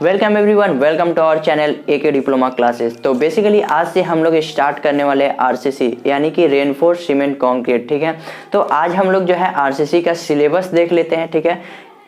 Welcome everyone, welcome to our channel AK diploma classes. तो basically आज से हम लोग स्टार्ट करने वाले आरसीसी यानी कि रेनफोर्स सीमेंट कंक्रीट। ठीक है, तो आज हम लोग जो है आरसीसी का सिलेबस देख लेते हैं। ठीक है,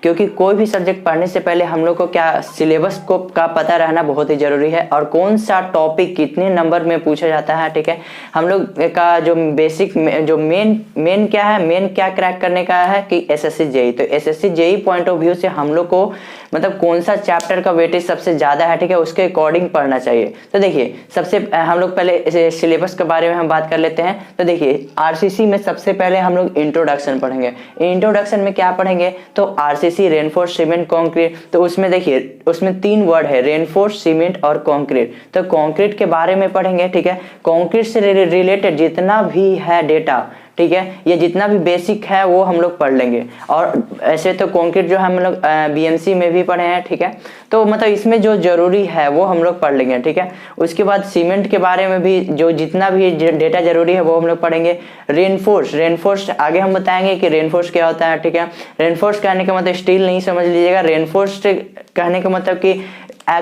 क्योंकि कोई भी सब्जेक्ट पढ़ने से पहले हम लोग को क्या सिलेबस को का पता रहना बहुत ही जरूरी है और कौन सा टॉपिक कितने नंबर में पूछा जाता है। ठीक है, हम लोग का जो बेसिक जो मेन क्या है, मेन क्या क्रैक करने का है कि एसएससी जेई। तो SSC JE point of view से हम लोग को मतलब कौन सा चैप्टर का वेटेज सबसे ज़्यादा है, ठीक है, उसके अकॉर्डिंग पढ़ना चाहिए। तो देखिए सबसे हम लोग पहले सिलेबस के बारे में हम बात कर लेते हैं। तो देखिए आरसीसी में सबसे पहले हम लोग इंट्रोडक्शन पढ़ेंगे। इंट्रोडक्शन में क्या पढ़ेंगे तो आरसीसी रेनफोर्स सीमेंट कंक्रीट। तो उसमें देखिए उसमें 3 वर्ड है, रेनफोर्स सीमेंट और कंक्रीट। तो कंक्रीट के बारे में पढ़ेंगे। ठीक है, कंक्रीट से रिलेटेड जितना भी है डेटा, ठीक है, ये जितना भी बेसिक है वो हम लोग पढ़ लेंगे। और ऐसे तो कंक्रीट जो हम लोग बीएमसी में भी पढ़े हैं। ठीक है, तो मतलब इसमें जो जरूरी है वो हम लोग पढ़ लेंगे। ठीक है, उसके बाद सीमेंट के बारे में भी जो जितना भी डेटा जरूरी है वो हम लोग पढ़ेंगे। रेनफोर्स आगे हम बताएंगे कि रेनफोर्स क्या होता है। ठीक है, रेनफोर्स कहने का मतलब स्टील नहीं समझ लीजिएगा। रेनफोर्स कहने का मतलब कि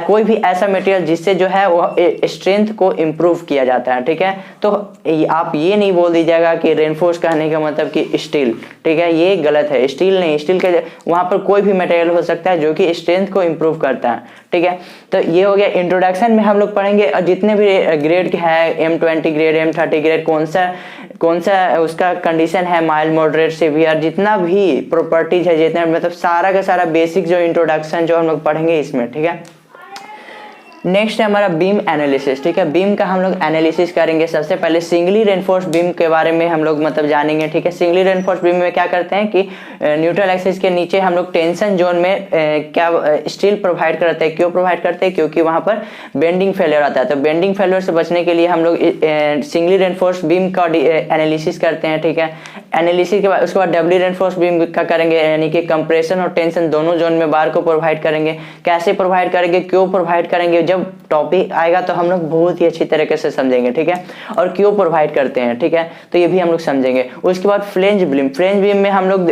कोई भी ऐसा मटेरियल जिससे जो है वो स्ट्रेंथ को इम्प्रूव किया जाता है। ठीक है, तो आप ये नहीं बोल दीजिएगा कि रेनफोर्स कहने का मतलब कि स्टील। ठीक है, ये गलत है। स्टील नहीं, स्टील के वहाँ पर कोई भी मटेरियल हो सकता है जो कि स्ट्रेंथ को इम्प्रूव करता है। ठीक है, तो ये हो गया इंट्रोडक्शन में हम लोग पढ़ेंगे। और जितने भी ग्रेड के है, M20 ग्रेड, M30 ग्रेड, कौन सा उसका कंडीशन है, माइल्ड, मॉडरेट, सीवियर, जितना भी प्रॉपर्टीज है, जितना मतलब सारा का सारा बेसिक जो इंट्रोडक्शन जो हम लोग पढ़ेंगे इसमें। ठीक है, नेक्स्ट है हमारा बीम एनालिसिस। ठीक है, बीम का हम लोग एनालिसिस करेंगे। सबसे पहले सिंगली रेनफोर्स बीम के बारे में हम लोग मतलब जानेंगे। ठीक है, सिंगली रेनफोर्स बीम में क्या करते हैं कि न्यूट्रल एक्सिस के नीचे हम लोग टेंशन जोन में क्या स्टील प्रोवाइड करते हैं। क्यों प्रोवाइड करते हैं? क्योंकि वहां पर बेंडिंग फेलियर आता है। तो बेंडिंग फेलियर से बचने के लिए हम लोग सिंगली रेनफोर्स बीम का एनालिसिस करते हैं। ठीक है, एनालिसिस के बाद उसके बाद डबली रेनफोर्स बीम का करेंगे, यानी कि कंप्रेशन और टेंशन दोनों जोन में बार को प्रोवाइड करेंगे। कैसे प्रोवाइड करेंगे, क्यों प्रोवाइड करेंगे, जब टॉपिक आएगा तो हम लोग बहुत ही अच्छी तरीके से समझेंगे। ठीक है, और क्यों प्रोवाइड करते हैं। ठीक है, तो ये भी हम लोग समझेंगे। उसके बाद फ्लेंज बीम में हम लोग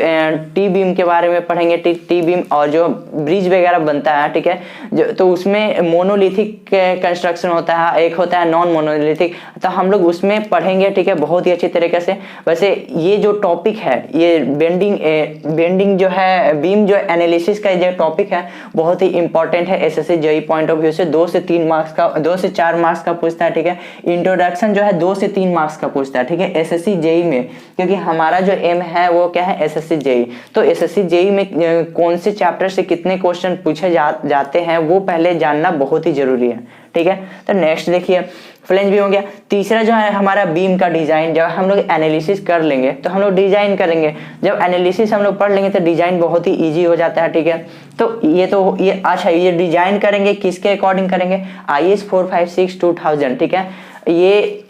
टी बीम के बारे में पढ़ेंगे। टी बीम और जो ब्रिज वगैरह बनता है, ठीक है, जो तो उसमें मोनोलिथिक कंस्ट्रक्शन होता है, एक होता है नॉन मोनोलिथिक, तो हम लोग उसमें पढ़ेंगे। ठीक है, बहुत ही अच्छी तरीके से। वैसे ये जो टॉपिक है, ये बेंडिंग जो है, बीम जो एनालिसिस का जो टॉपिक है बहुत ही इंपॉर्टेंट है SSC JEE point of view से। 2 से 4 मार्क्स का पूछता है। ठीक है, इंट्रोडक्शन जो है 2 से 3 मार्क्स का पूछता है। ठीक है, एसएससी जेईई में, क्योंकि हमारा जो एम है वो क्या है, एसएससी जेईई। तो एसएससी जेईई में कौन से चैप्टर से कितने क्वेश्चन पूछे जाते हैं वो पहले जानना बहुत ही जरूरी है। ठीक है, तो नेक्स्ट देखिए फ्लेंज बीम हो गया। तीसरा जो है हमारा बीम का डिजाइन। जब हम लोग एनालिसिस कर लेंगे तो हम लोग डिजाइन करेंगे। जब एनालिसिस हम लोग पढ़ लेंगे तो डिजाइन बहुत ही इजी हो जाता है। ठीक है, तो ये अच्छा, ये डिजाइन करेंगे किसके अकॉर्डिंग करेंगे, IS 456-2000। ठीक है, ये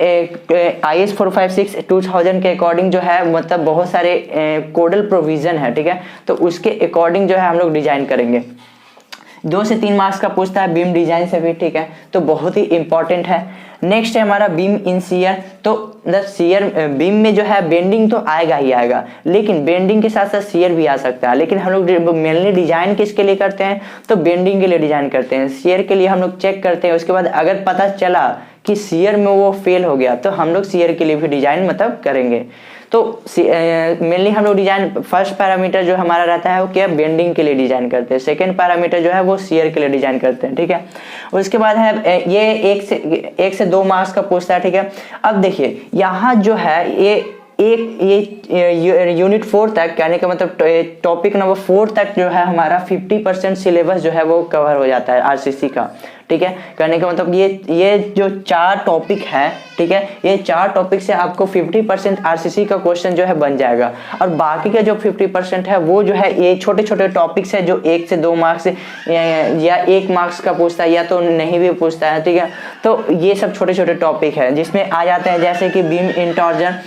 IS 456-2000 के अकॉर्डिंग जो है मतलब बहुत सारे कोडल प्रोविजन है। ठीक है, तो उसके अकॉर्डिंग जो है हम लोग डिजाइन करेंगे। 2 से 3 मार्क्स का पूछता है बीम डिजाइन से भी। ठीक है, तो बहुत ही इंपॉर्टेंट है। नेक्स्ट है हमारा बीम इन शियर। तो शियर बीम में जो है बेंडिंग तो आएगा ही आएगा, लेकिन बेंडिंग के साथ साथ शियर भी आ सकता है। लेकिन हम लोग मेनली डिजाइन किसके लिए करते हैं, तो बेंडिंग के लिए डिजाइन करते हैं। शियर के लिए हम लोग चेक करते हैं। उसके बाद अगर पता चला कि शियर में वो फेल हो गया तो हम लोग शियर के लिए भी डिजाइन मतलब करेंगे। तो मेनली हम लोग डिजाइन, फर्स्ट पैरामीटर जो हमारा रहता है वो क्या, बेंडिंग के लिए डिजाइन करते हैं। सेकंड पैरामीटर जो है वो शियर के लिए डिजाइन करते हैं। ठीक है, उसके बाद है ये 1 से 2 मार्क्स का पूछता है। ठीक है, अब देखिए यहाँ जो है ये यूनिट 4 तक, कहने का मतलब टॉपिक नंबर 4 तक जो है हमारा 50% सिलेबस जो है वो कवर हो जाता है आरसीसी का। ठीक है, कहने का मतलब ये जो 4 टॉपिक है, ठीक है, ये 4 टॉपिक से आपको 50% आरसीसी का क्वेश्चन जो है बन जाएगा। और बाकी का जो 50% है वो जो है ये छोटे छोटे टॉपिक्स है जो 1 से 2 मार्क्स या 1 मार्क्स का पूछता है या तो नहीं भी पूछता है। ठीक है, तो ये सब छोटे छोटे टॉपिक है जिसमें आ जाते हैं, जैसे कि बीम इन टॉर्जन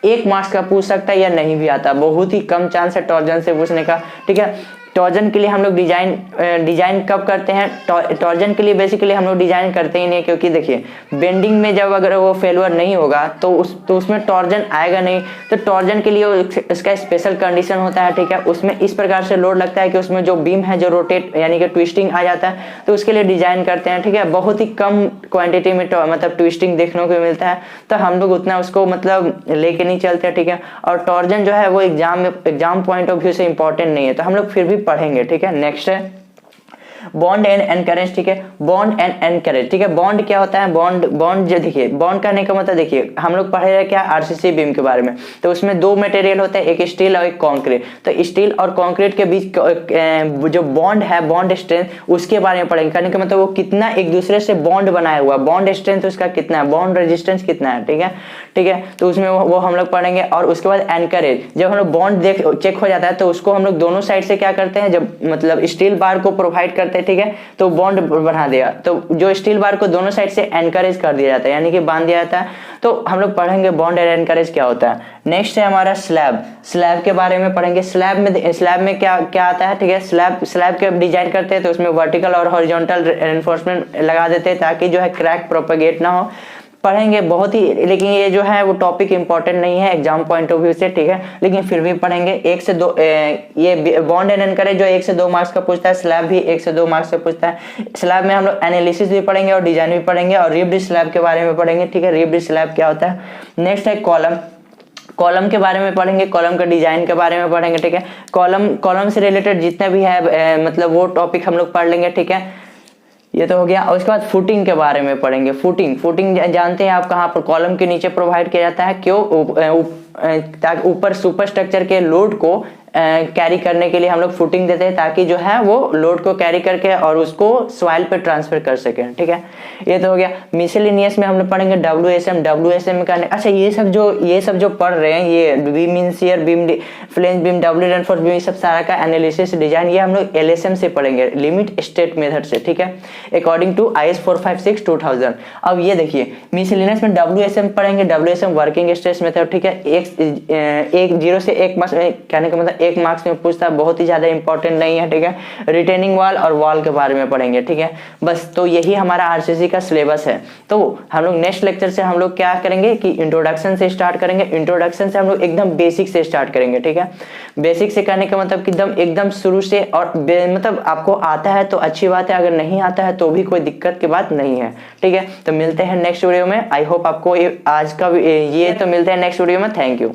1 मार्क्स का पूछ सकता है या नहीं भी आता, बहुत ही कम चांस है टॉर्जन से पूछने का। ठीक है, टॉर्जन के लिए हम लोग डिजाइन कब करते हैं? टॉर्जन के लिए बेसिकली हम लोग डिजाइन करते ही नहीं, क्योंकि देखिए बेंडिंग में जब अगर वो फेलुअर नहीं होगा तो उसमें टॉर्जन आएगा नहीं। तो टॉर्जन के लिए इसका स्पेशल कंडीशन होता है, ठीक है। उसमें इस प्रकार से लोड लगता है कि उसमें जो बीम है जो रोटेट यानी कि ट्विस्टिंग आ जाता है, तो उसके लिए डिजाइन करते हैं, ठीक है। बहुत ही कम क्वांटिटी में मतलब ट्विस्टिंग देखने को मिलता है, तो हम लोग उतना उसको मतलब लेके नहीं चलते, ठीक है। और टॉर्जन जो है वो एग्जाम पॉइंट ऑफ व्यू से इंपॉर्टेंट नहीं है, तो हम लोग फिर भी पढ़ेंगे, ठीक है। नेक्स्ट है बॉन्ड एंड एनकरेज, ठीक है। बॉन्ड एंड एनकरेज, ठीक है। बॉन्ड क्या होता है? बॉन्ड जो देखिए, बॉन्ड करने का मतलब देखिए हम लोग पढ़े रहे क्या आरसीसी बीम के बारे में, तो उसमें दो मटेरियल होते हैं, एक स्टील और एक कंक्रीट। तो स्टील और कंक्रीट के बीच जो बॉन्ड है, बॉन्ड स्ट्रेंथ, उसके बारे में पढ़ेंगे। कहने का मतलब वो कितना एक दूसरे से बॉन्ड बनाया हुआ, बॉन्ड स्ट्रेंथ उसका कितना है, बॉन्ड रेजिस्टेंस कितना है, ठीक है, ठीक है। तो उसमें वो हम लोग पढ़ेंगे। और उसके बाद एनकरेज, जब हम लोग बॉन्ड चेक हो जाता है तो उसको हम लोग दोनों साइड से क्या करते हैं, जब मतलब स्टील बार को प्रोवाइड करते हैं, ठीक है, तो बॉन्ड बढ़ा दिया, तो जो स्टील बार को दोनों साइड से एनकरेज कर दिया जाता है, यानी कि बांध दिया जाता है। तो हम लोग पढ़ेंगे बॉन्ड एंड एनकरेज क्या होता है। नेक्स्ट है हमारा स्लैब के बारे में पढ़ेंगे। स्लैब में क्या आता है, ठीक है। स्लैब के डिजाइन करते हैं तो उसमें वर्टिकल और हॉरिजॉन्टल रेनफोर्समेंट लगा देते हैं ताकि जो है क्रैक प्रोपेगेट ना हो। पढ़ेंगे बहुत ही, लेकिन ये जो है वो टॉपिक इंपॉर्टेंट नहीं है एग्जाम पॉइंट ऑफ व्यू से, ठीक है, लेकिन फिर भी पढ़ेंगे। 1 से 2 ये बॉन्ड एंड एनकरेज जो 1 से 2 मार्क्स का पूछता है, स्लैब भी 1 से 2 मार्क्स से पूछता है। स्लैब में हम लोग एनालिसिस भी पढ़ेंगे और डिजाइन भी पढ़ेंगे और रिब्ड स्लैब के बारे में पढ़ेंगे, ठीक है। रिब्ड स्लैब क्या होता है। नेक्स्ट है कॉलम के बारे में पढ़ेंगे, कॉलम का डिजाइन के बारे में पढ़ेंगे, ठीक है। कॉलम से रिलेटेड जितने भी है मतलब वो टॉपिक हम लोग पढ़ लेंगे, ठीक है। ये तो हो गया। और उसके बाद फुटिंग के बारे में पढ़ेंगे। फुटिंग जानते हैं आप कहाँ पर कॉलम के नीचे प्रोवाइड किया जाता है, क्यों? ताकि ऊपर सुपर स्ट्रक्चर के लोड को कैरी करने के लिए हम लोग फुटिंग देते हैं, ताकि जो है वो लोड को कैरी करके और उसको सॉइल पे ट्रांसफर कर सके, ठीक है। ये तो हो गया। मिसलेनियस में हम लोग पढ़ेंगे WSM करने। अच्छा, ये सब जो पढ़ रहे हैं, ये beam mean shear beam, flange beam, W reinforce beam, सब सारा का एनालिसिस डिजाइन ये हम लोग LSM से पढ़ेंगे, लिमिट स्टेट मेथड से, ठीक है, अकॉर्डिंग टू IS 456/2000। अब ये देखिए मिसलेनियस में WSM पढ़ेंगे, WSM वर्किंग स्ट्रेस मेथड, ठीक है। एक 0 से 1 मार्क्स में, कहने का मतलब 1 मार्क्स में पूछता है, बहुत ही ज्यादा इंपॉर्टेंट नहीं है, ठीक है। रिटेनिंग वॉल और वॉल के बारे में पढ़ेंगे, ठीक है। बस तो यही हमारा आरसीसी का सिलेबस है। तो हम लोग नेक्स्ट लेक्चर से हम लोग क्या करेंगे कि इंट्रोडक्शन से स्टार्ट करेंगे। इंट्रोडक्शन से हम लोग एकदम बेसिक से स्टार्ट करेंगे, ठीक है। बेसिक से करने का मतलब कि एकदम शुरू से, और मतलब आपको आता है तो अच्छी बात है, अगर नहीं आता है तो भी कोई दिक्कत की बात नहीं है, ठीक है। तो मिलते हैं नेक्स्ट वीडियो में। आई होप आपको आज का ये तो मिलते हैं नेक्स्ट वीडियो में। Thank you.